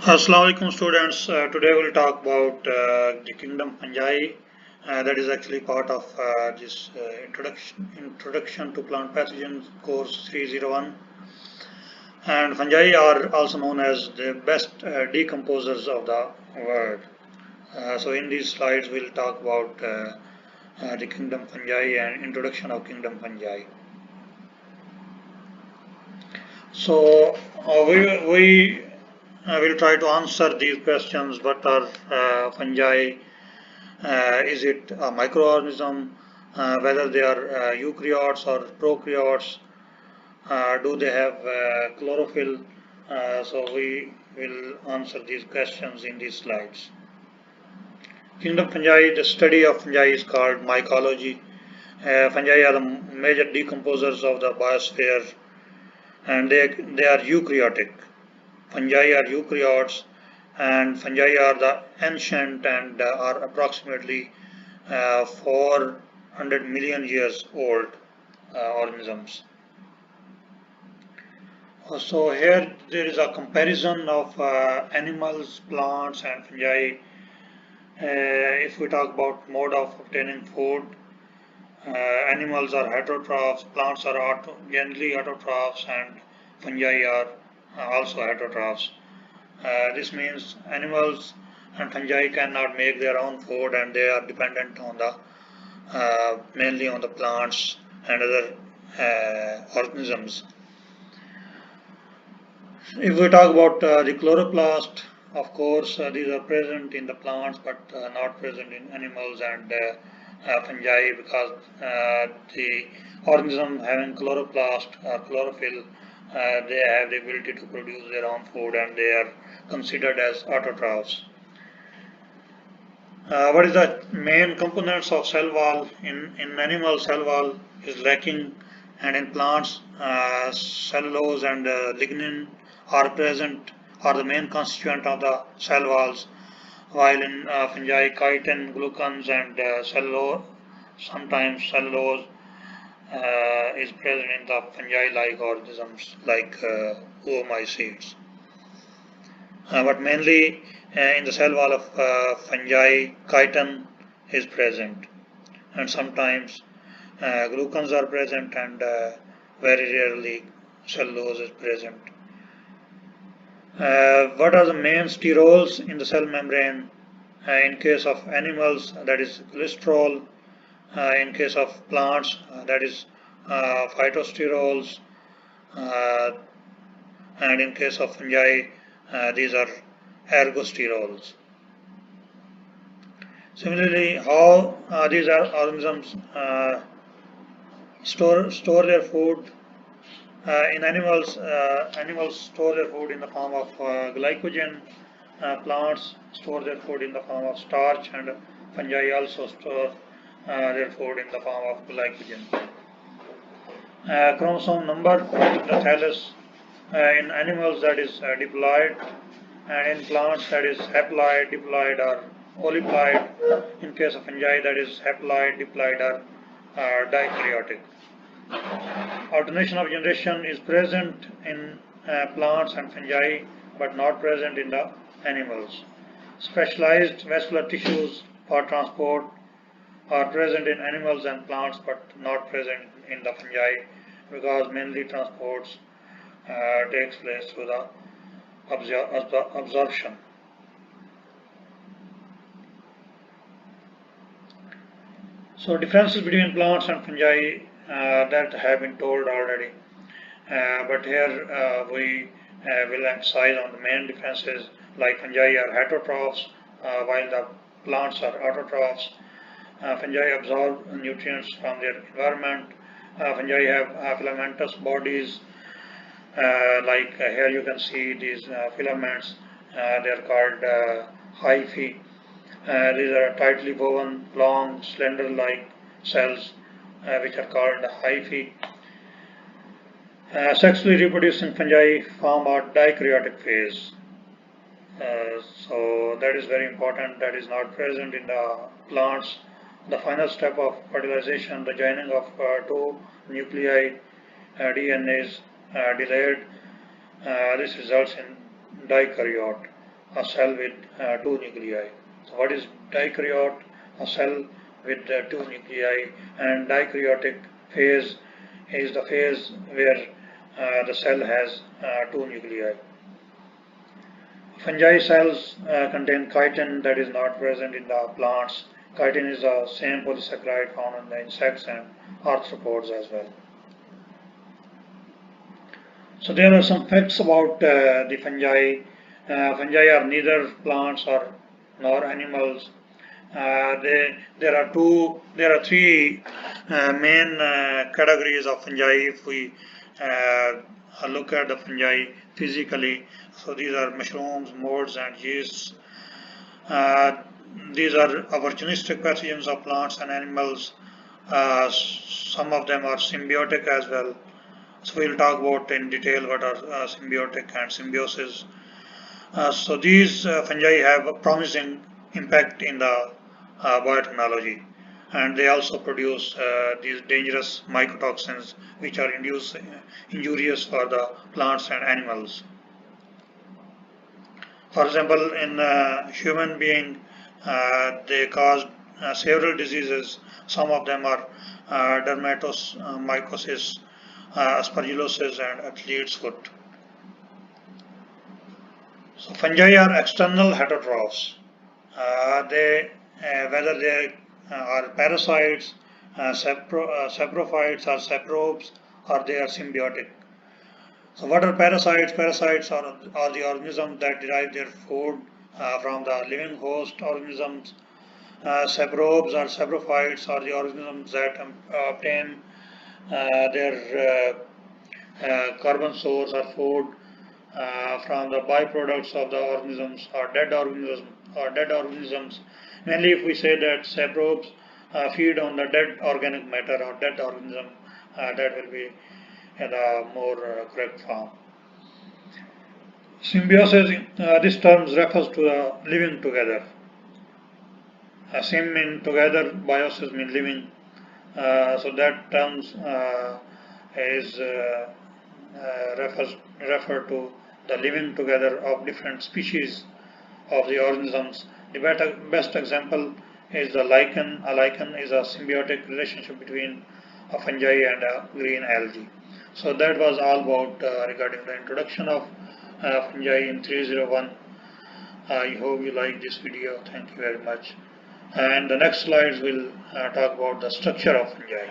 Assalamu alaikum students. Today we'll talk about the Kingdom Fungi. That is actually part of this introduction to plant pathogens course 301. And fungi are also known as the best decomposers of the world. So in these slides we'll talk about the Kingdom Fungi and introduction of Kingdom Fungi. So we will try to answer these questions. What are fungi? Is it a microorganism? Whether they are eukaryotes or prokaryotes? Do they have chlorophyll? So we will answer these questions in these slides. Kingdom fungi, the study of fungi is called mycology. Fungi are the major decomposers of the biosphere, and they are eukaryotic. Fungi are eukaryotes, and fungi are the ancient and are approximately 400 million years old organisms. So here there is a comparison of animals, plants and fungi. If we talk about mode of obtaining food, animals are heterotrophs, plants are generally autotrophs, and fungi are also heterotrophs. This means animals and fungi cannot make their own food, and they are dependent on the mainly on the plants and other organisms. If we talk about the chloroplast, of course, these are present in the plants but not present in animals and fungi, because the organism having chloroplast or chlorophyll, they have the ability to produce their own food and they are considered as autotrophs. What is the main components of cell wall? In animal, cell wall is lacking, and in plants, cellulose and lignin are present, are the main constituent of the cell walls, while in fungi, chitin, glucans and cellulose, sometimes cellulose is present in the fungi-like organisms like oomycetes. But mainly in the cell wall of fungi, chitin is present, and sometimes glucans are present, and very rarely cellulose is present. What are the main sterols in the cell membrane? In case of animals, that is cholesterol. In case of plants, that is phytosterols. And in case of fungi, these are ergosterols. Similarly, how these organisms store their food. In animals, animals store their food in the form of glycogen. Plants store their food in the form of starch, and fungi also store their food in the form of glycogen. Chromosome number in the thallus. In animals, that is diploid, and in plants, that is haploid, diploid or polyploid. In case of fungi, that is haploid, diploid or dikaryotic. Alternation of generation is present in plants and fungi but not present in the animals. Specialized vascular tissues for transport are present in animals and plants but not present in the fungi, because mainly transports takes place through the absorption. So differences between plants and fungi that have been told already, but here we will emphasize on the main differences, like fungi are heterotrophs while the plants are autotrophs. Fungi absorb nutrients from their environment. Fungi have filamentous bodies, like here you can see these filaments. They are called hyphae. These are tightly woven, long, slender-like cells, which are called hyphae. Sexually reproducing fungi form a dikaryotic phase. So that is very important. That is not present in the plants. The final step of fertilization, the joining of two nuclei, DNA is delayed. This results in dikaryote. a cell with two nuclei. So what is dikaryote? A cell with two nuclei, and dikaryotic phase is the phase where the cell has two nuclei. Fungi cells contain chitin that is not present in the plants. Chitin is the same polysaccharide found in the insects and arthropods as well. So there are some facts about the fungi. Fungi are neither plants nor animals. There are three main categories of fungi if we look at the fungi physically. So these are mushrooms, molds, and yeasts. These are opportunistic pathogens of plants and animals. Some of them are symbiotic as well. So we'll talk about in detail what are symbiotic and symbiosis. So these fungi have a promising impact in the biotechnology, and they also produce these dangerous mycotoxins which are injurious for the plants and animals. For example, in human being, they cause several diseases. Some of them are dermatomycosis, aspergillosis, and athlete's foot. So fungi are external heterotrophs. Whether they are parasites, saprophytes, or saprobes, or they are symbiotic. So what are parasites? Parasites are the organisms that derive their food from the living host organisms. Saprobes or saprophytes are the organisms that obtain their carbon source or food from the byproducts of the organisms or dead organisms. Mainly, if we say that saprobes feed on the dead organic matter or dead organism, that will be in a more correct form. Symbiosis, this term refers to the living together. Sym means together, biosis means living. So that term is refer to the living together of different species of the organisms. The best example is the lichen. A lichen is a symbiotic relationship between a fungi and a green algae. So that was all about regarding the introduction of fungi in 301. I hope you like this video. Thank you very much. And the next slides will talk about the structure of fungi.